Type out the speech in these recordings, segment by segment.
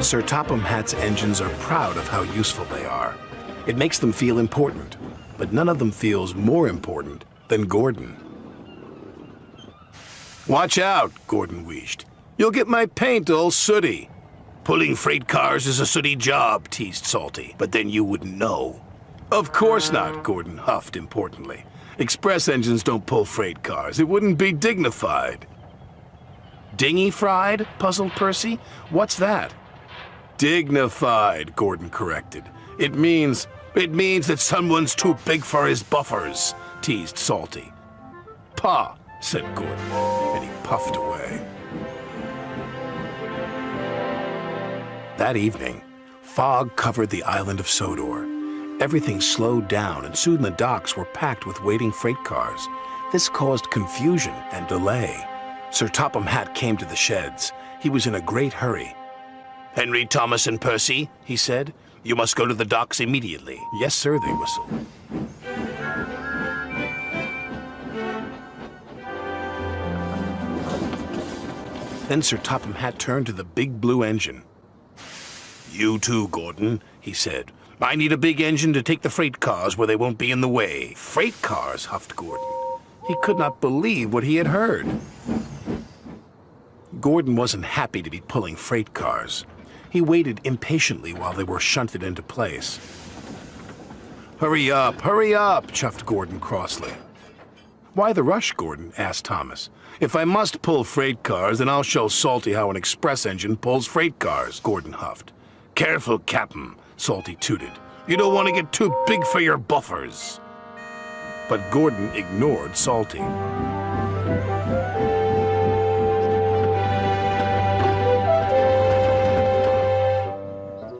Sir Topham Hatt's engines are proud of how useful they are. It makes them feel important, but none of them feels more important than Gordon. "Watch out," Gordon wheezed. "You'll get my paint all sooty." "Pulling freight cars is a sooty job," teased Salty, "but then you wouldn't know." "Of course not," Gordon huffed importantly. "Express engines don't pull freight cars. It wouldn't be dignified." "Dingy-fried?" puzzled Percy. "What's that?" "Dignified," Gordon corrected. It means that someone's too big for his buffers," teased Salty. "Pah," said Gordon, and he puffed away. That evening, fog covered the island of Sodor. Everything slowed down, and soon the docks were packed with waiting freight cars. This caused confusion and delay. Sir Topham Hatt came to the sheds. He was in a great hurry. "Henry, Thomas, and Percy," he said, "you must go to the docks immediately." "Yes, sir," they whistled. Then Sir Topham Hatt turned to the big blue engine. "You too, Gordon," he said. "I need a big engine to take the freight cars where they won't be in the way." "Freight cars?" huffed Gordon. He could not believe what he had heard. Gordon wasn't happy to be pulling freight cars. He waited impatiently while they were shunted into place. Hurry up, chuffed Gordon crossly. "Why the rush, Gordon?" asked Thomas. "If I must pull freight cars, then I'll show Salty how an express engine pulls freight cars," Gordon huffed. "Careful, Captain," Salty tooted. "You don't want to get too big for your buffers." But Gordon ignored Salty.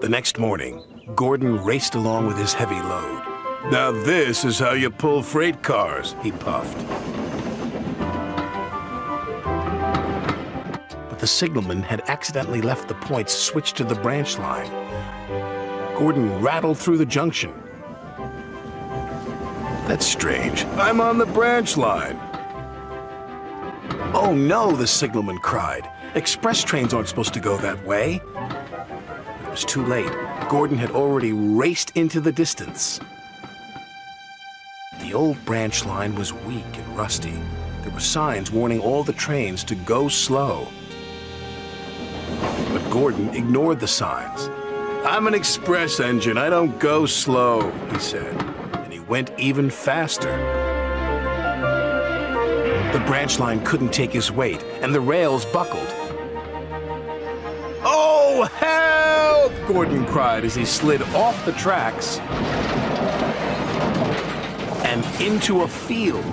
The next morning, Gordon raced along with his heavy load. "Now this is how you pull freight cars," he puffed. But the signalman had accidentally left the points switched to the branch line. Gordon rattled through the junction. "That's strange. I'm on the branch line." "Oh no," the signalman cried. "Express trains aren't supposed to go that way." It was too late. Gordon had already raced into the distance. The old branch line was weak and rusty. There were signs warning all the trains to go slow. But Gordon ignored the signs. "I'm an express engine. I don't go slow," he said. And he went even faster. The branch line couldn't take his weight, and the rails buckled. "Oh, help!" Gordon cried as he slid off the tracks and into a field.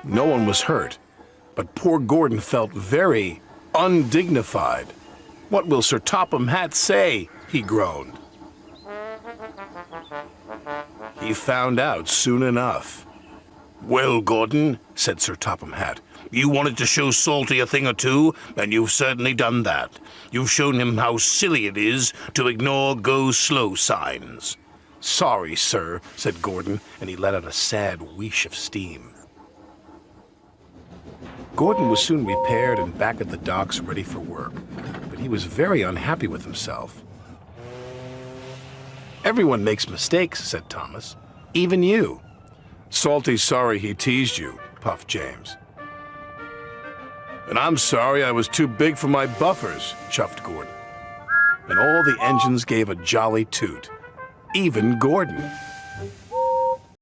No one was hurt, but poor Gordon felt very undignified. "What will Sir Topham Hatt say?" he groaned. He found out soon enough. "Well, Gordon," said Sir Topham Hatt, "you wanted to show Salty a thing or two, and you've certainly done that. You've shown him how silly it is to ignore go-slow signs." "Sorry, sir," said Gordon, and he let out a sad wheesh of steam. Gordon was soon repaired and back at the docks ready for work, but he was very unhappy with himself. "Everyone makes mistakes," said Thomas. "Even you." "Salty's sorry he teased you," puffed James. "And I'm sorry I was too big for my buffers," chuffed Gordon. And all the engines gave a jolly toot. Even Gordon.